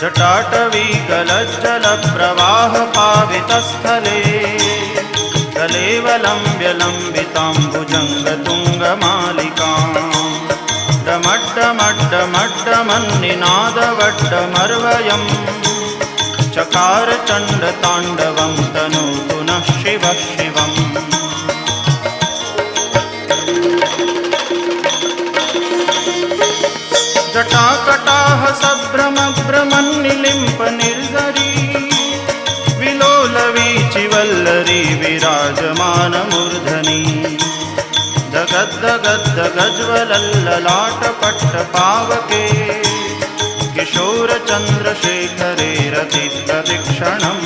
जटाटवी गलज्जलप्रवाहपावितस्थले कलेवलम्ब्य लम्बिताम्बुजङ्गतुङ्गमालिकाम् डमड्डमड्डमड्डमन्निनादवड्डमर्वयम् चकार चण्डताण्डवं तनोतु नः शिवः शिवम्। जटाकटाह सभ्रमभ्रमन्निलिम्प निर्झरी विलोलवीचिवल्लरी विराजमानमूर्धनि दगद्दगद्दगज्ज्वलल्ललाटपट्टपावके किशोरचन्द्रशेखरे रतिप्रतिक्षणम्